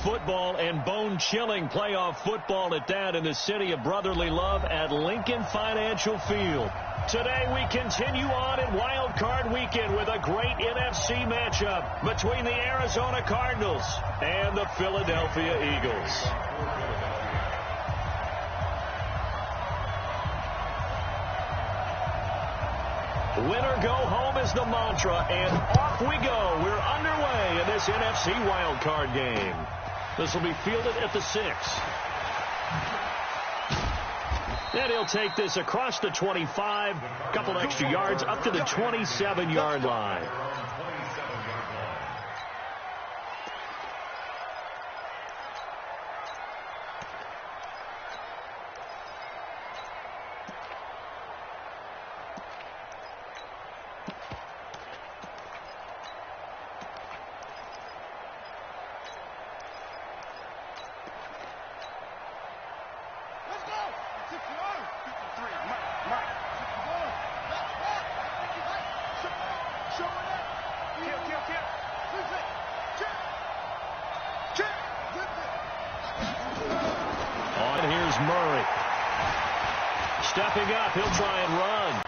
football and bone-chilling playoff football at that in the city of brotherly love at Lincoln Financial Field. Today we continue on in Wild Card Weekend with a great NFC matchup between the Arizona Cardinals and the Philadelphia Eagles. Winner go home is the mantra, and off we go. We're underway in this NFC Wild Card game. This will be fielded at the 6. And he'll take this across the 25, a couple extra yards up to the 27-yard line. Here's Murray. Stepping up, he'll try and run.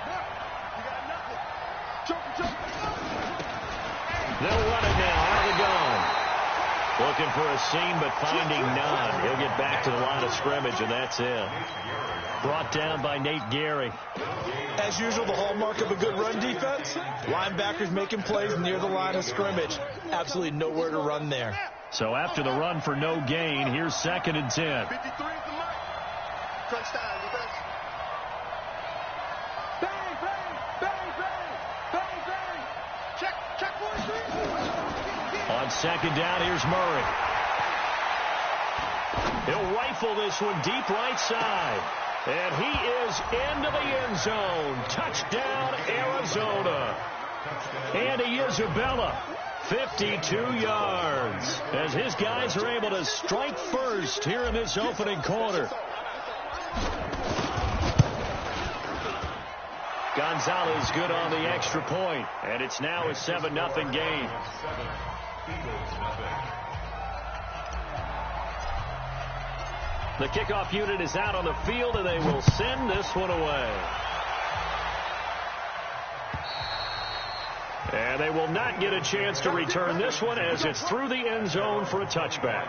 They'll run it now, out of the gun. Looking for a seam, but finding none. He'll get back to the line of scrimmage, and that's it. Brought down by Nate Gary. As usual, the hallmark of a good run defense, linebackers making plays near the line of scrimmage. Absolutely nowhere to run there. So after the run for no gain, here's 2nd and 10. Crunch time, defense. Bang, bang, bang, bang, bang, bang. Check 43. On 2nd down, here's Murray. He'll rifle this one deep right side. And he is into the end zone. Touchdown, Arizona. Andy Isabella, 52 yards. As his guys are able to strike first here in this opening quarter. Gonzalez good on the extra point, and it's now a 7-0 game. The kickoff unit is out on the field, and they will send this one away. And they will not get a chance to return this one as it's through the end zone for a touchback.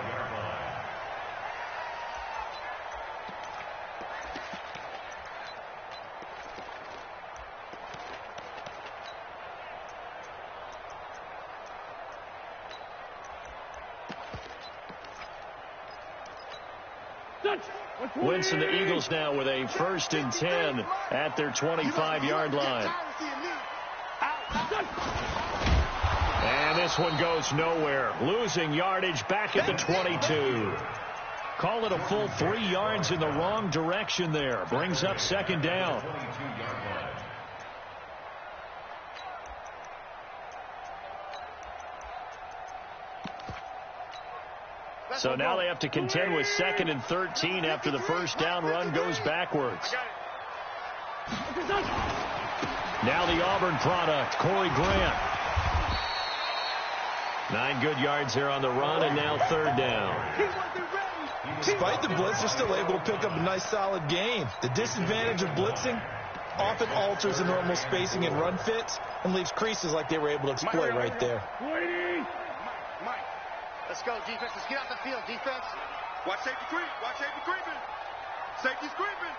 Winston, the Eagles now with a 1st and 10 at their 25-yard line. And this one goes nowhere. Losing yardage back at the 22. Call it a full 3 yards in the wrong direction there. Brings up 2nd down. So now they have to contend with 2nd and 13 after the 1st down run goes backwards. Now the Auburn product, Corey Grant. 9 good yards there on the run, and now 3rd down. Despite the blitz, they're still able to pick up a nice solid gain. The disadvantage of blitzing often alters the normal spacing and run fits and leaves creases like they were able to exploit right there. Mike, let's go, defense. Let's get out the field, defense. Watch safety creep. Watch safety creeping. Safety's creeping.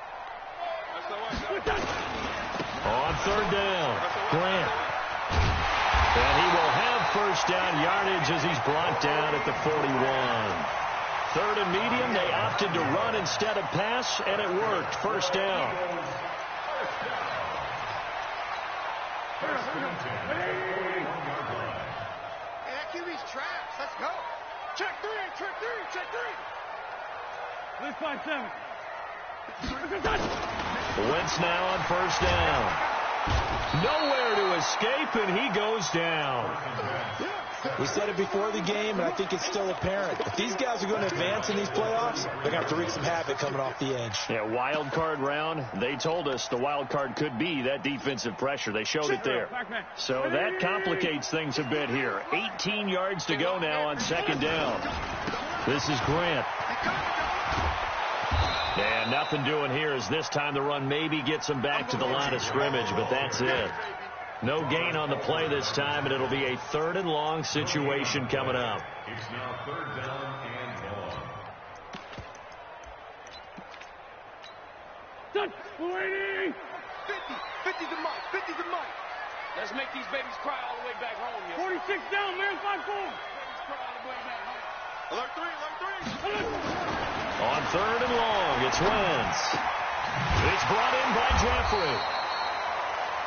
On 3rd down, Grant. And he will have 1st down yardage as he's brought down at the 41. 3rd and medium, they opted to run instead of pass, and it worked. 1st down. Hey, that QB's traps. Let's go. Check 3, check 3, check 3. Let's 5-7. Wentz now on 1st down. Nowhere to escape, and he goes down. We said it before the game, and I think it's still apparent. If these guys are going to advance in these playoffs, they're going to have to wreak some havoc coming off the edge. Yeah, wild card round. They told us the wild card could be that defensive pressure. They showed it there. So that complicates things a bit here. 18 yards to go now on 2nd down. This is Grant. And nothing doing here as this time the run maybe gets him back to the line of scrimmage, but that's it. No gain on the play this time, and it'll be a 3rd and long situation coming up. It's now 3rd down and long. Done. 50 to Mike. 50 to Mike. Let's make these babies cry all the way back home here. 46 down, man. 5-4. Babies cry all the way back home. Alert 3. On 3rd and long, it's Wentz. It's brought in by Jeffrey.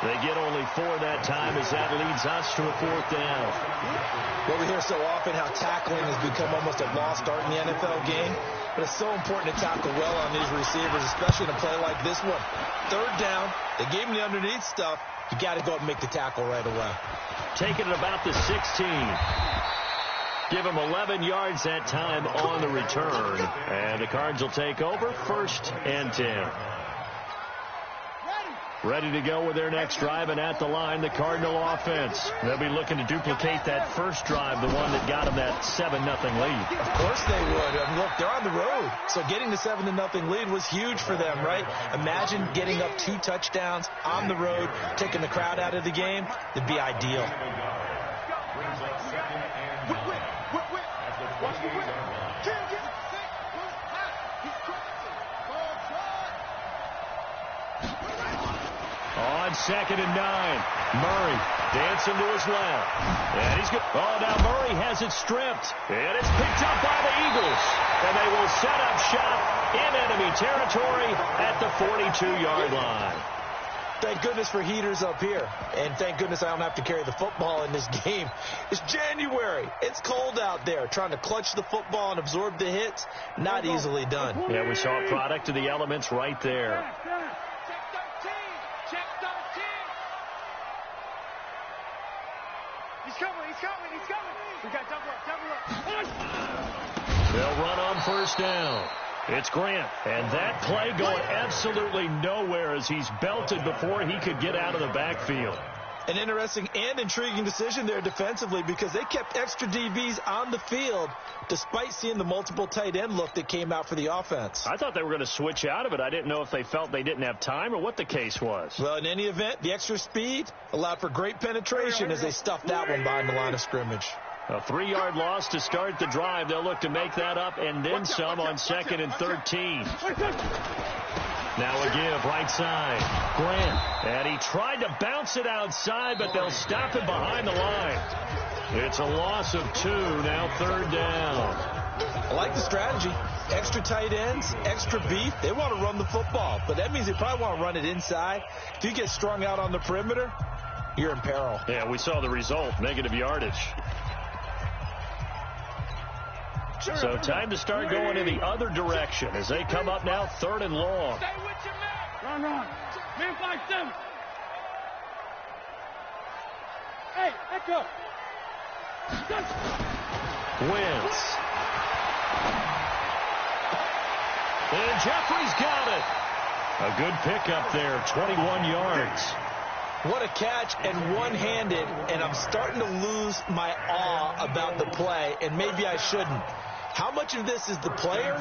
They get only 4 that time as that leads us to a 4th down. Well, we hear so often how tackling has become almost a lost art in the NFL game, but it's so important to tackle well on these receivers, especially in a play like this one. 3rd down, they gave him the underneath stuff. You got to go up and make the tackle right away. Taking it about the 16. Give him 11 yards that time on the return. And the Cards will take over 1st and 10. Ready to go with their next drive, and at the line, the Cardinal offense. They'll be looking to duplicate that first drive, the one that got them that 7-0 lead. Of course they would. Look, they're on the road, so getting the 7-0 lead was huge for them, right? Imagine getting up 2 touchdowns on the road, taking the crowd out of the game. It'd be ideal. On 2nd and 9, Murray dancing to his left. And he's good. Oh, now Murray has it stripped. And it's picked up by the Eagles. And they will set up shop in enemy territory at the 42-yard line. Thank goodness for heaters up here. And thank goodness I don't have to carry the football in this game. It's January. It's cold out there. Trying to clutch the football and absorb the hits, not easily done. Yeah, we saw a product of the elements right there. He's coming. We got double up. They'll run on 1st down. It's Grant, and that play going absolutely nowhere as he's belted before he could get out of the backfield. An interesting and intriguing decision there defensively because they kept extra DBs on the field despite seeing the multiple tight end look that came out for the offense. I thought they were going to switch out of it. I didn't know if they felt they didn't have time or what the case was. Well, in any event, the extra speed allowed for great penetration as they stuffed that one behind the line of scrimmage. A 3-yard loss to start the drive. They'll look to make that up and then some on 2nd and 13. Now a give right side. Grant. And he tried to bounce it outside, but they'll stop it behind the line. It's a loss of 2. Now 3rd down. I like the strategy. Extra tight ends, extra beef. They want to run the football, but that means they probably want to run it inside. If you get strung out on the perimeter, you're in peril. Yeah, we saw the result. Negative yardage. So time to start going in the other direction as they come up now 3rd and long. Stay with your man. Run. Man 5-7. Hey, let's go. Wentz. And Jeffrey's got it. A good pickup there, 21 yards. What a catch and one-handed, and I'm starting to lose my awe about the play, and maybe I shouldn't. How much of this is the player?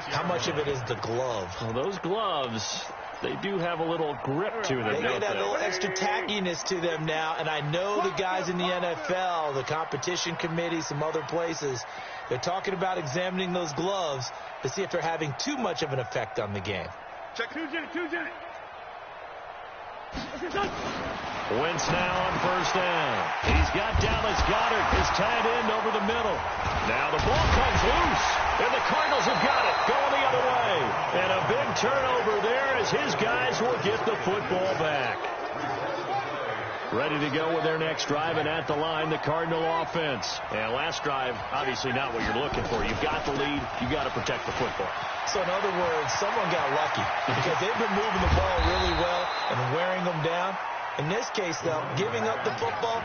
How much of it is the glove? Well, those gloves, they do have a little grip to them, They don't get that they? little extra tackiness to them now, and I know the guys in the NFL, the competition committee, some other places, they're talking about examining those gloves to see if they're having too much of an effect on the game. Check 2-J. Wentz now on 1st down. He's got Dallas Goedert, his tight end, over the middle. Now the ball comes loose, and the Cardinals have got it, going the other way. And a big turnover there as his guys will get the football back. Ready to go with their next drive, and at the line, the Cardinal offense. And last drive, obviously not what you're looking for. You've got the lead. You've got to protect the football. So in other words, someone got lucky because they've been moving the ball really well and wearing them down. In this case, though, giving up the football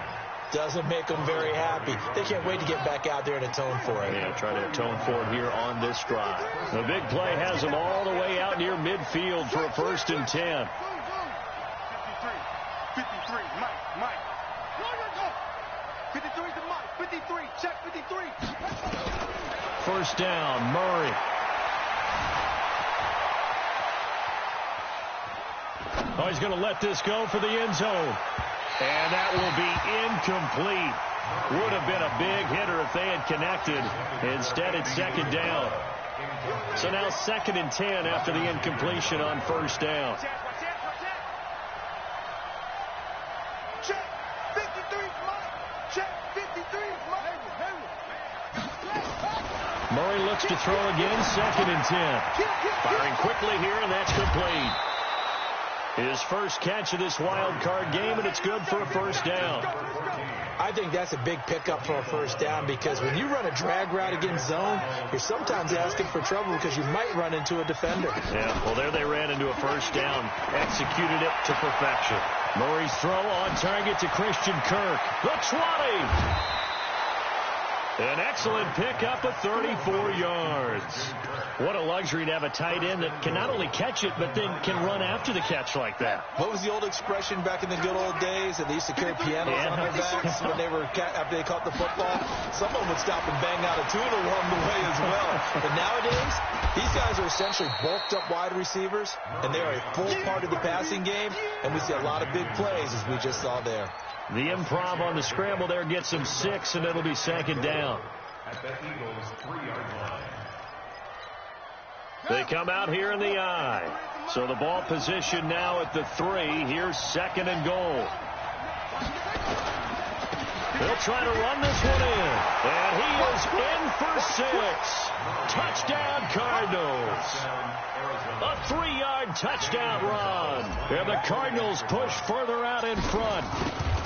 doesn't make them very happy. They can't wait to get back out there and atone for it. Yeah, try to atone for it here on this drive. The big play has them all the way out near midfield for a 1st and 10. 53, Mike. 53 to Mike. 53, check 53. first down. Murray. Oh, he's going to let this go for the end zone. And that will be incomplete. Would have been a big hitter if they had connected. Instead, it's second down. So now 2nd and 10 after the incompletion on first down. Check 53, check 53. Murray looks to throw again, 2nd and 10. Firing quickly here, and that's complete. His first catch of this wild card game, and it's good for a first down. I think that's a big pickup for a first down, because when you run a drag route against zone, you're sometimes asking for trouble because you might run into a defender. Yeah, well, there they ran into a first down. Executed it to perfection. Murray's throw on target to Christian Kirk. The 20. An excellent pickup of 34 yards. What a luxury to have a tight end that can not only catch it, but then can run after the catch like that. What was the old expression back in the good old days? And they used to carry pianos on their backs when they were after they caught the football. Someone would stop and bang out a tune along the way as well. But nowadays, these guys are essentially bulked up wide receivers, and they're a full part of the passing game. And we see a lot of big plays, as we just saw there. The improv on the scramble there gets him 6, and it'll be second down. At the Eagles' 3-yard line. They come out here in the I. So the ball position now at the 3. Here's 2nd and goal. They'll try to run this one in. And he is in for 6. Touchdown, Cardinals. A 3-yard touchdown run. And the Cardinals push further out in front.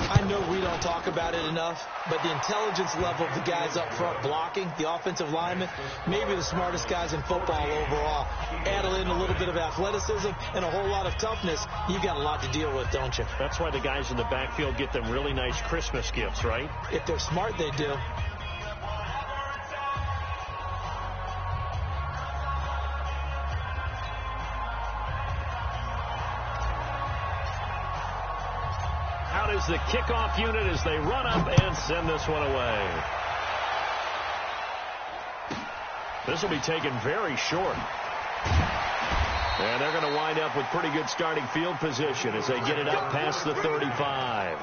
I know we don't talk about it enough, but the intelligence level of the guys up front blocking, the offensive linemen, maybe the smartest guys in football overall. Add in a little bit of athleticism and a whole lot of toughness, you got a lot to deal with, don't you? That's why the guys in the backfield get them really nice Christmas gifts, right? If they're smart, they do. Out is the kickoff unit as they run up and send this one away. This will be taken very short. And they're going to wind up with pretty good starting field position as they get it up past the 35.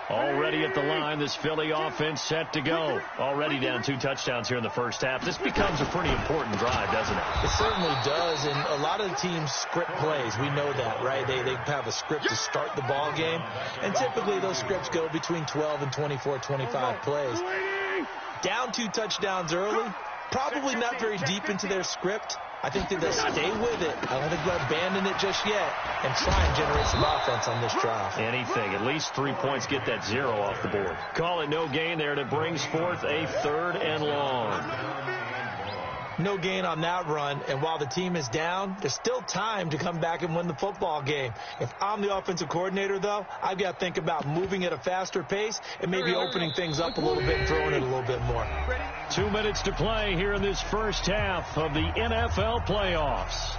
Already at the line, this Philly offense set to go. Already down 2 touchdowns here in the first half. This becomes a pretty important drive, doesn't it? It certainly does, and a lot of the teams script plays. We know that, right? They have a script to start the ball game, and typically those scripts go between 12 and 24, 25 plays. Down 2 touchdowns early, probably not very deep into their script. I think that they'll stay with it. I don't think they'll abandon it just yet and try and generate some offense on this drive. Anything. At least 3 points, get that 0 off the board. Call it no gain there, and it brings forth a 3rd and long. No gain on that run, and while the team is down, there's still time to come back and win the football game. If I'm the offensive coordinator, though, I've got to think about moving at a faster pace and maybe opening things up a little bit and throwing it a little bit more. 2 minutes to play here in this first half of the NFL playoffs.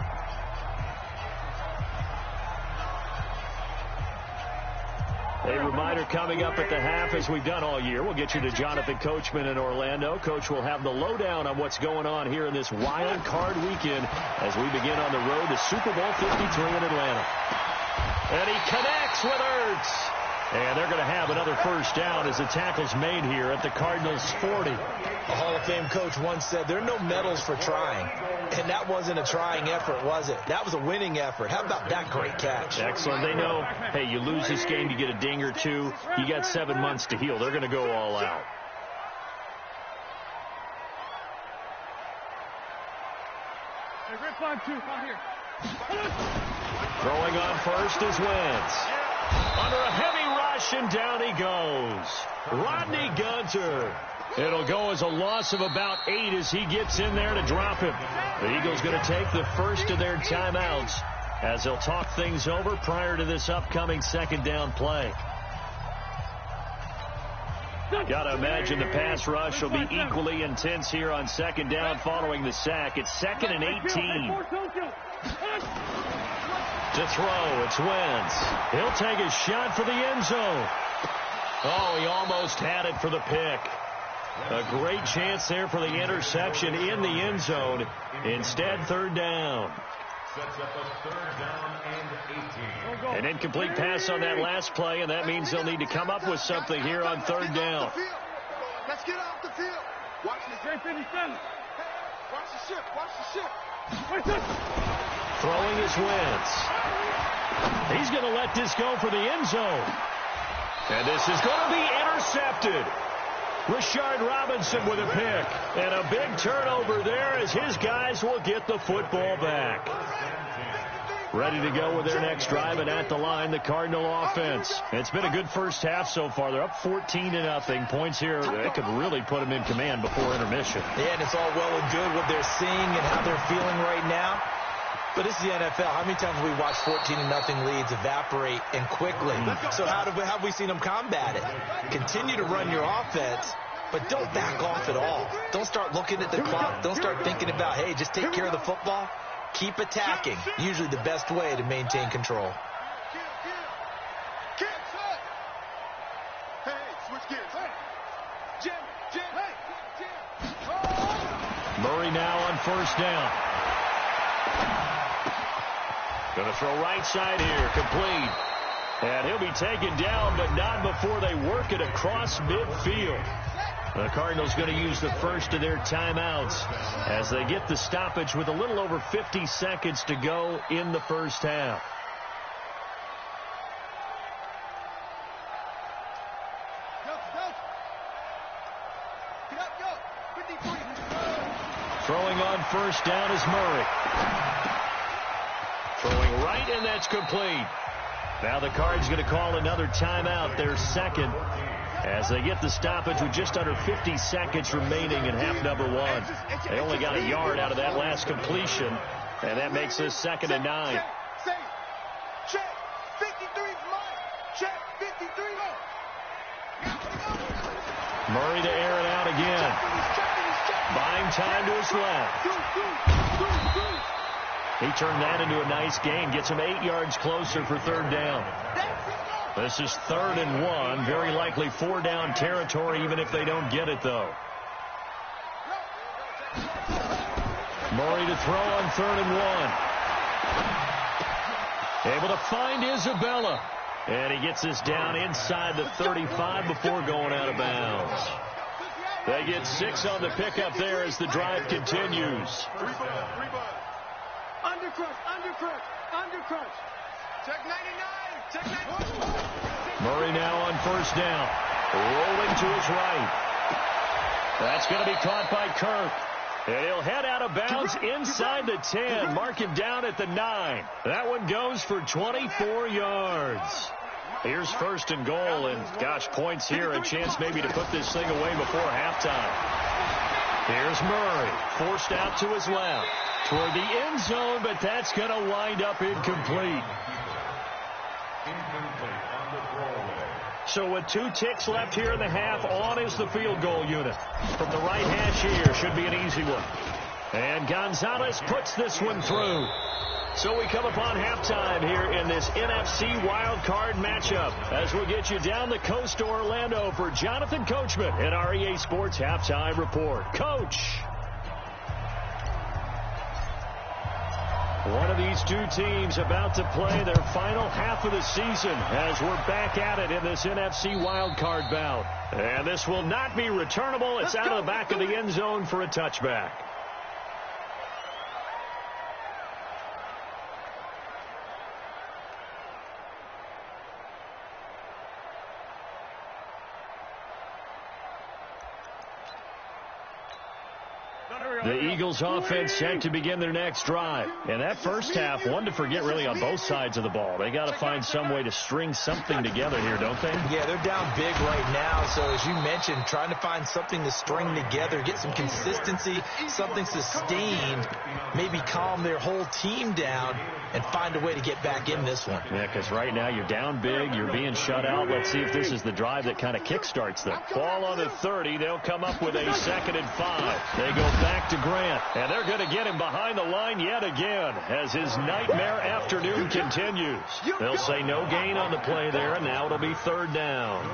A reminder coming up at the half, as we've done all year. We'll get you to Jonathan Coachman in Orlando. Coach will have the lowdown on what's going on here in this wild card weekend as we begin on the road to Super Bowl 53 in Atlanta. And he connects with Ertz. And they're going to have another first down as the tackle's made here at the Cardinals' 40. A Hall of Fame coach once said, there are no medals for trying. And that wasn't a trying effort, was it? That was a winning effort. How about that great catch? Excellent. They know, hey, you lose this game, you get a ding or 2. You got 7 months to heal. They're going to go all out. Throwing on first is Wentz. Under a heavy rush, and down he goes. Rodney Gunter. It'll go as a loss of about 8 as he gets in there to drop him. The Eagles going to take the first of their timeouts as they'll talk things over prior to this upcoming second down play. Got to imagine the pass rush will be equally intense here on second down following the sack. It's 2nd and 18. To throw, it's Wentz. He'll take a shot for the end zone. Oh, he almost had it for the pick. A great chance there for the interception in the end zone. Instead, third down. Sets up a third down and 18. An incomplete pass on that last play, and that means they'll need to come up with something here on third down. Let's get off the field. Watch this. 357. Watch the ship. Watch the ship. Throwing his Wentz. He's going to let this go for the end zone. And this is going to be intercepted. Rashard Robinson with a pick. And a big turnover there as his guys will get the football back. Ready to go with their next drive, and at the line, the Cardinal offense. It's been a good first half so far. They're up 14-0. Points here that could really put them in command before intermission. Yeah, and it's all well and good what they're seeing and how they're feeling right now. But this is the NFL. How many times have we watched 14-0 leads evaporate and quickly? So how have we seen them combat it? Continue to run your offense, but don't back off at all. Don't start looking at the clock. Don't start thinking about, hey, just take care of the football. Keep attacking. Usually the best way to maintain control. Murray now on first down. Going to throw right side here, complete. And he'll be taken down, but not before they work it across midfield. The Cardinals going to use the first of their timeouts as they get the stoppage with a little over 50 seconds to go in the first half. Throwing on first down is Murray. Throwing right, and that's complete. Now the Cards going to call another timeout, their second, as they get the stoppage with just under 50 seconds remaining in half number one. They only got a yard out of that last completion, and that makes this 2nd and 9. Check 53 line. Check 53 line. Murray to air it out again. Buying time to his left. He turned that into a nice gain. Gets him 8 yards closer for third down. This is 3rd and 1. Very likely 4-down territory, even if they don't get it, though. Murray to throw on 3rd and 1. Able to find Isabella. And he gets this down inside the 35 before going out of bounds. They get 6 on the pickup there as the drive continues. Undercrush. Check 99. Check 99. Murray now on first down. Rolling to his right. That's going to be caught by Kirk. And he'll head out of bounds inside the 10. Mark him down at the 9. That one goes for 24 yards. Here's 1st and goal, and gosh, points here, a chance maybe to put this thing away before halftime. Here's Murray, forced out to his left, toward the end zone, but that's going to wind up incomplete. So with 2 ticks left here in the half, on is the field goal unit. From the right hash here, should be an easy one. And Gonzalez puts this one through. So we come upon halftime here in this NFC wildcard matchup as we'll get you down the coast to Orlando for Jonathan Coachman at our EA Sports Halftime Report. Coach. One of these 2 teams about to play their final half of the season as we're back at it in this NFC wildcard bout. And this will not be returnable. It's out of the back of the end zone for a touchback. The Eagles offense set to begin their next drive. And that first half, one to forget really on both sides of the ball. They got to find some way to string something together here, don't they? Yeah, they're down big right now. So as you mentioned, trying to find something to string together, get some consistency, something sustained, maybe calm their whole team down and find a way to get back in this one. Yeah, because right now you're down big, you're being shut out. Let's see if this is the drive that kind of kickstarts them. Ball on the 30. They'll come up with a 2nd and 5. They go back to Grant, and they're going to get him behind the line yet again as his nightmare afternoon continues. They'll say no gain on the play there, and now it'll be 3rd down.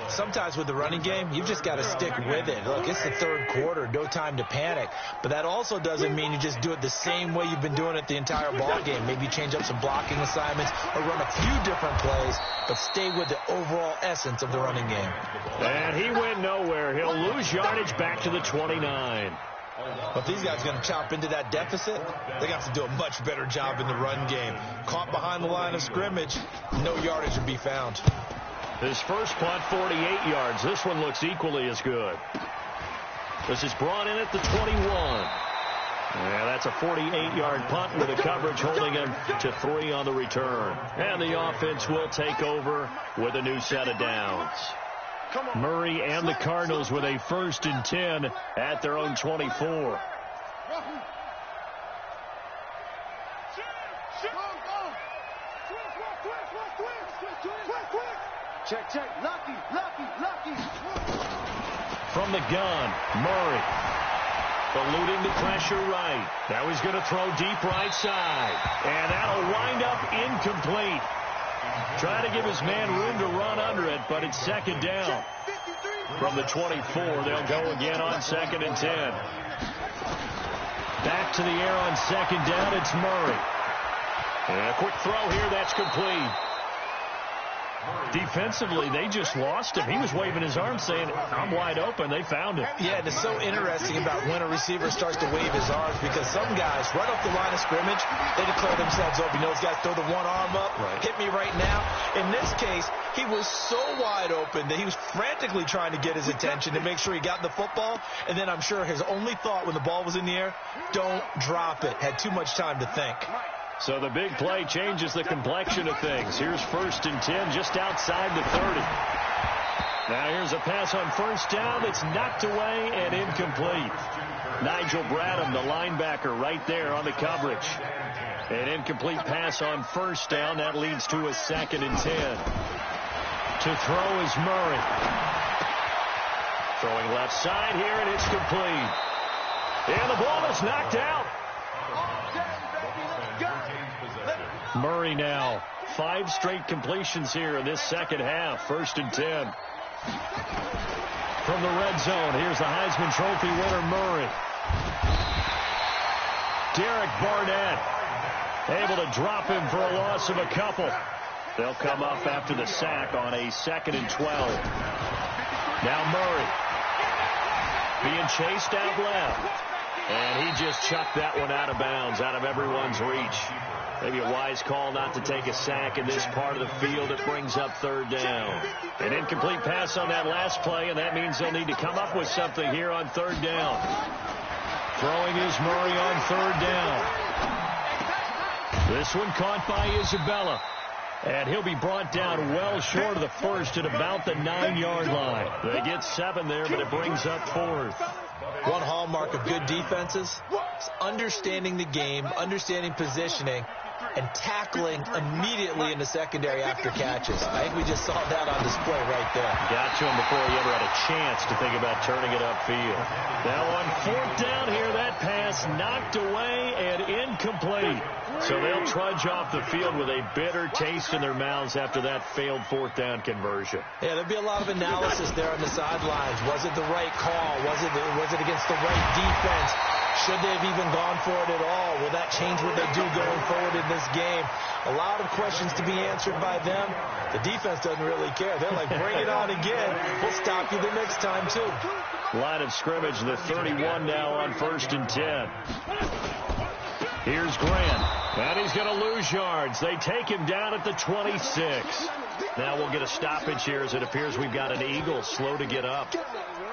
Sometimes with the running game, you've just got to stick with it. Look, it's the third quarter, no time to panic. But that also doesn't mean you just do it the same way you've been doing it the entire ball game. Maybe change up some blocking assignments or run a few different plays, but stay with the overall essence of the running game. And he went nowhere. He'll lose yardage back to the 29. But if these guys are going to chop into that deficit, they have to do a much better job in the run game. Caught behind the line of scrimmage, no yardage would be found. His first punt, 48 yards. This one looks equally as good. This is brought in at the 21. Yeah, that's a 48-yard punt with the coverage holding him to 3 on the return. And the offense will take over with a new set of downs. Murray and the Cardinals with a 1st and 10 at their own 24. Check, check. Lucky. From the gun, Murray. Eluding the pressure right. Now he's going to throw deep right side. And that'll wind up incomplete. Trying to give his man room to run under it, but it's 2nd down. From the 24, they'll go again on 2nd and 10. Back to the air on 2nd down, it's Murray. And a quick throw here, that's complete. Defensively, they just lost him. He was waving his arm saying, I'm wide open. They found him. Yeah, and it's so interesting about when a receiver starts to wave his arms, because some guys, right off the line of scrimmage, they declare themselves open. You know, those guys throw the one arm up, hit me right now. In this case, he was so wide open that he was frantically trying to get his attention to make sure he got the football. And then I'm sure his only thought when the ball was in the air, don't drop it. Had too much time to think. So the big play changes the complexion of things. Here's 1st and 10 just outside the 30. Now here's a pass on 1st down that's knocked away and incomplete. Nigel Bradham, the linebacker, right there on the coverage. An incomplete pass on 1st down. That leads to a 2nd and 10. To throw is Murray. Throwing left side here, and it's complete. And the ball is knocked out. Murray now, 5 straight completions here in this second half. 1st and 10. From the red zone, here's the Heisman Trophy winner, Murray. Derek Barnett able to drop him for a loss of a couple. They'll come up after the sack on a 2nd and 12. Now Murray being chased out left. And he just chucked that one out of bounds, out of everyone's reach. Maybe a wise call not to take a sack in this part of the field. It brings up 3rd down. An incomplete pass on that last play, and that means they'll need to come up with something here on 3rd down. Throwing is Murray on 3rd down. This one caught by Isabella. And he'll be brought down well short of the 1st at about the 9-yard line. They get 7 there, but it brings up 4th. One hallmark of good defenses is understanding the game, understanding positioning, and tackling immediately in the secondary after catches. I think we just saw that on display right there. Got to him before he ever had a chance to think about turning it upfield. Now on 4th down here, that pass knocked away and incomplete. So they'll trudge off the field with a bitter taste in their mouths after that failed 4th down conversion. Yeah, there'll be a lot of analysis there on the sidelines. Was it the right call? Was it against the right defense? Should they have even gone for it at all? Will that change what they do going forward in this game? A lot of questions to be answered by them. The defense doesn't really care. They're like, bring it on again. We'll stop you the next time, too. Line of scrimmage, the 31 now on 1st and 10. Here's Grant. And he's going to lose yards. They take him down at the 26. Now we'll get a stoppage here as it appears we've got an Eagle slow to get up.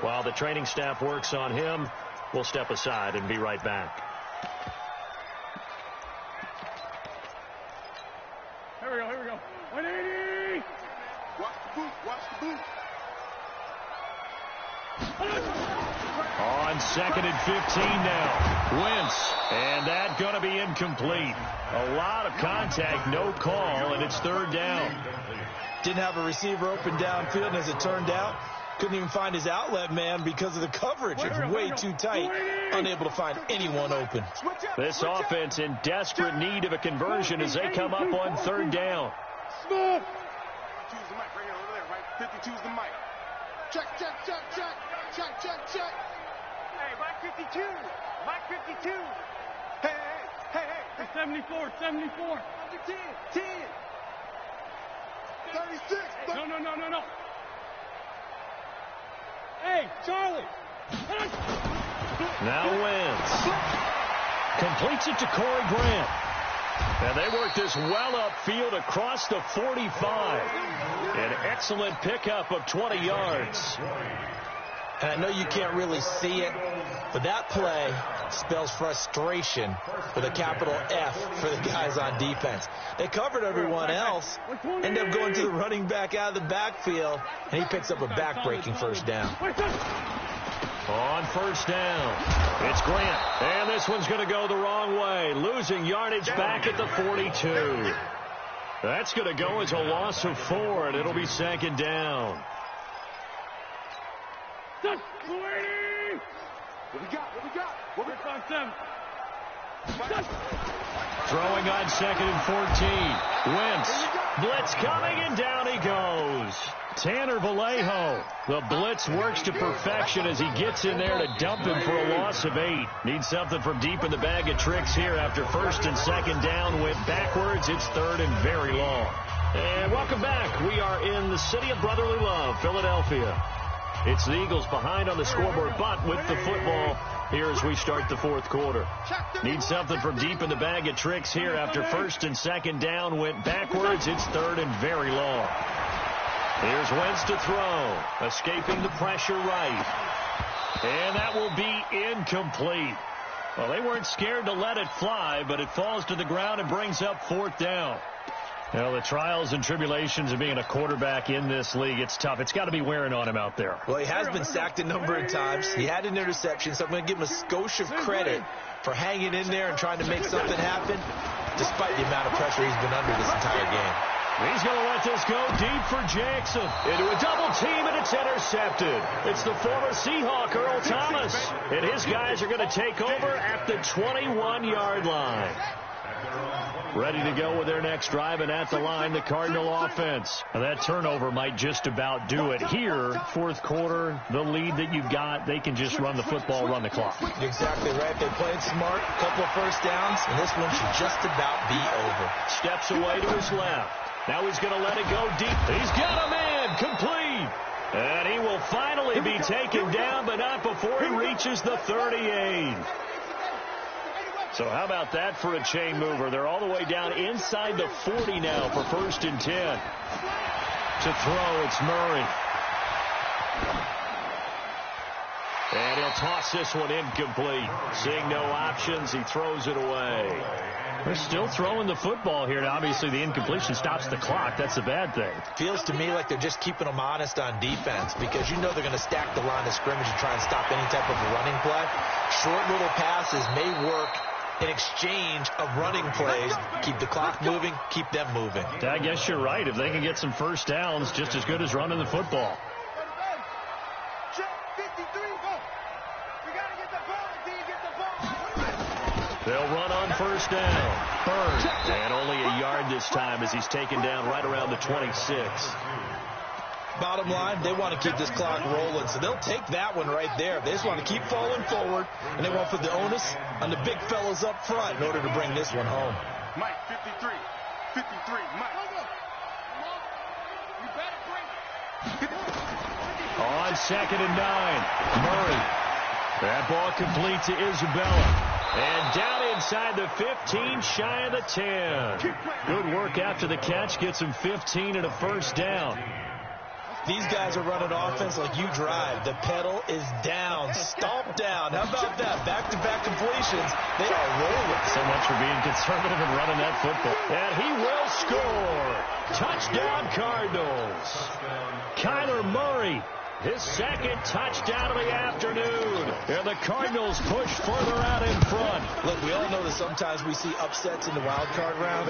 While the training staff works on him, we'll step aside and be right back. Here we go. 180. Watch the boot. On 2nd and 15 now. Wentz. And that going to be incomplete. A lot of contact, no call, and it's 3rd down. Didn't have a receiver open downfield, and as it turned out, couldn't even find his outlet man because of the coverage. It's way too tight. Unable to find anyone open. This offense in desperate need of a conversion as they come up on 3rd down. 52's the mic right here over there, right? 52's the mic. Check. Hey, Mike 52. Mike 52. Hey. 74. 10. 36. No. Hey, Charlie. Now wins. Completes it to Corey Grant. And they work this well upfield across the 45. An excellent pickup of 20 yards. And I know you can't really see it, but that play spells frustration with a capital F for the guys on defense. They covered everyone else, end up going to the running back out of the backfield, and he picks up a back-breaking first down. On first down, it's Grant. And this one's going to go the wrong way, losing yardage back at the 42. That's going to go as a loss of 4, and it'll be second down. What we got? What we got? 7. Throwing on 2nd and 14. Wentz. Blitz coming, and down he goes. Tanner Vallejo. The blitz works to perfection as he gets in there to dump him for a loss of 8. Needs something from deep in the bag of tricks here after first and second down. Went backwards. It's third and very long. And welcome back. We are in the city of brotherly love, Philadelphia. It's the Eagles behind on the scoreboard, but with the football here as we start the fourth quarter. Need something from deep in the bag of tricks here after first and second down. Went backwards. It's third and very long. Here's Wentz to throw. Escaping the pressure right. And that will be incomplete. Well, they weren't scared to let it fly, but it falls to the ground and brings up fourth down. Well, the trials and tribulations of being a quarterback in this league, it's tough. It's got to be wearing on him out there. Well, he has been sacked a number of times. He had an interception, so I'm going to give him a skosh of credit for hanging in there and trying to make something happen, despite the amount of pressure he's been under this entire game. He's going to let this go deep for Jackson. Into a double team, and it's intercepted. It's the former Seahawk, Earl Thomas. And his guys are going to take over at the 21-yard line. Ready to go with their next drive, and at the line, the Cardinal offense. And that turnover might just about do it. Here, fourth quarter, the lead that you've got, they can just run the football, run the clock. You're exactly right. They played smart, a couple of first downs, and this one should just about be over. Steps away to his left. Now he's going to let it go deep. He's got a man complete. And he will finally be taken down, but not before he reaches the 38. So how about that for a chain mover? They're all the way down inside the 40 now for first and 10. To throw, it's Murray. And he'll toss this one incomplete. Seeing no options, he throws it away. They're still throwing the football here. Now, obviously, the incompletion stops the clock. That's a bad thing. Feels to me like they're just keeping them honest on defense because you know they're going to stack the line of scrimmage and try and stop any type of a running play. Short little passes may work in exchange of running plays. Keep the clock moving, keep them moving. I guess you're right. If they can get some first downs, just as good as running the football. They'll run on first down. Burns. And only a yard this time as he's taken down right around the 26. Bottom line, they want to keep this clock rolling, so they'll take that one right there. They just want to keep falling forward, and they want to put the onus on the big fellas up front in order to bring this one home. Mike, 53, Mike. You better bring it. On 2nd and 9, Murray. That ball complete to Isabella. And down inside the 15, shy of the 10. Good work after the catch. Gets him 15 and a first down. These guys are running offense like you drive. The pedal is down, stomped down. How about that? Back-to-back completions. They are rolling. So much for being conservative and running that football. And he will score. Touchdown, Cardinals. Kyler Murray, his second touchdown of the afternoon. And the Cardinals push further out in front. Look, we all know that sometimes we see upsets in the wild card round.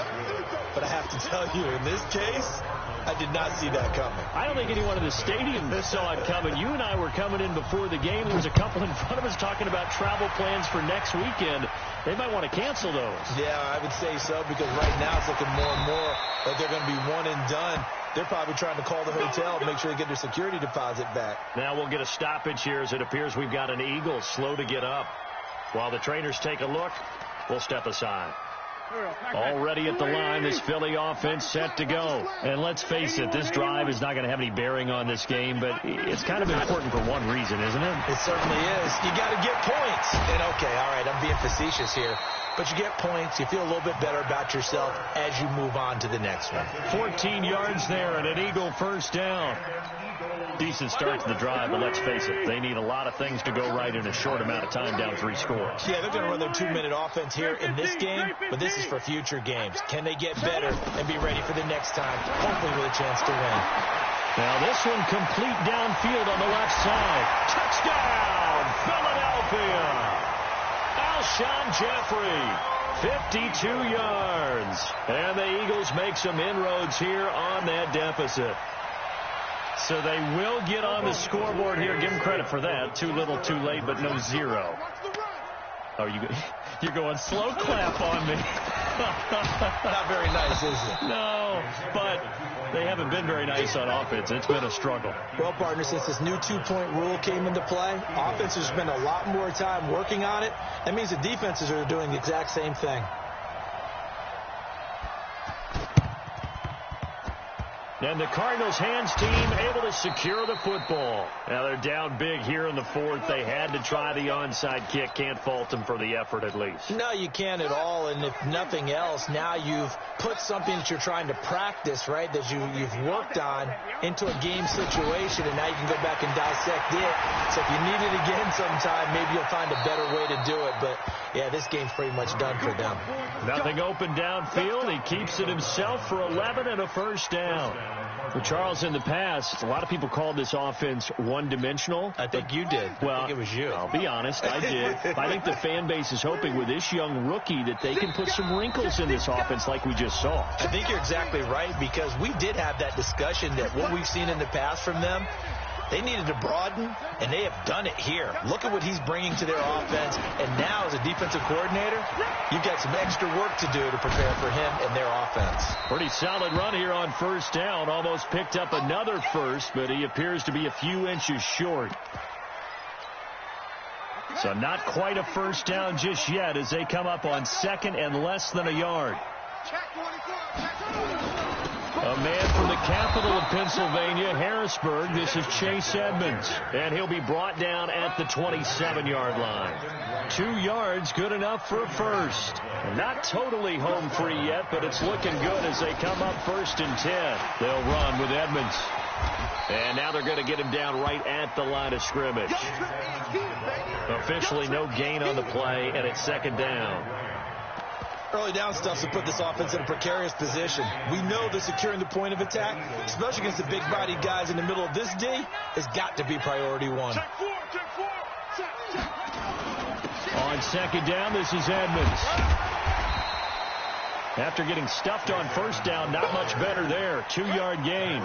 But I have to tell you, in this case, I did not see that coming. I don't think anyone in the stadium saw it coming. You and I were coming in before the game. There was a couple in front of us talking about travel plans for next weekend. They might want to cancel those. Yeah, I would say so, because right now it's looking more and more like they're going to be one and done. They're probably trying to call the hotel and make sure they get their security deposit back. Now we'll get a stoppage here as it appears we've got an Eagle slow to get up. While the trainers take a look, we'll step aside. Already at the line, this Philly offense set to go. And let's face it, this drive is not going to have any bearing on this game, but it's kind of important for one reason, isn't it? It certainly is. You got to get points. And okay, all right, I'm being facetious here. But you get points, you feel a little bit better about yourself as you move on to the next one. 14 yards there and an Eagle first down. Decent start to the drive, but let's face it, they need a lot of things to go right in a short amount of time, down 3 scores. Yeah, they're going to run their 2-minute offense here in this game, but this is for future games. Can they get better and be ready for the next time, hopefully with a chance to win? Now this one complete downfield on the left side. Touchdown, Philadelphia! Alshon Jeffrey, 52 yards. And the Eagles make some inroads here on that deficit. So they will get on the scoreboard here. Give them credit for that. Too little, too late, but no 0. Oh, you're going slow clap on me. Not very nice, is it? No, but they haven't been very nice on offense. It's been a struggle. Well, partner, since this new 2-point rule came into play, offense has spent a lot more time working on it. That means the defenses are doing the exact same thing. And the Cardinals hands team able to secure the football. Now they're down big here in the 4th. They had to try the onside kick. Can't fault them for the effort at least. No, you can't at all. And if nothing else, now you've put something that you're trying to practice, right, that you've worked on into a game situation, and now you can go back and dissect it. So if you need it again sometime, maybe you'll find a better way to do it. But, yeah, this game's pretty much done for them. Nothing open downfield. He keeps it himself for 11 and a first down. Well, Charles, in the past, a lot of people called this offense one-dimensional. I think you did. Well, I think it was you. I'll be honest, I did. I think the fan base is hoping with this young rookie that they can put some wrinkles in this offense like we just saw. I think you're exactly right, because we did have that discussion that what we've seen in the past from them, they needed to broaden, and they have done it here. Look at what he's bringing to their offense, and now as a defensive coordinator, you've got some extra work to do to prepare for him and their offense. Pretty solid run here on first down. Almost picked up another first, but he appears to be a few inches short. So not quite a first down just yet as they come up on 2nd and less than a yard. A man from the capital of Pennsylvania, Harrisburg. This is Chase Edmonds, and he'll be brought down at the 27-yard line. 2 yards, good enough for a first. Not totally home free yet, but it's looking good as they come up 1st and 10. They'll run with Edmonds. And now they're going to get him down right at the line of scrimmage. Officially no gain on the play, and it's 2nd down. Early down stuff to put this offense in a precarious position. We know that securing the point of attack, especially against the big-bodied guys in the middle of this D, has got to be priority 1. On 2nd down, this is Edmonds. After getting stuffed on first down, not much better there. 2-yard gain.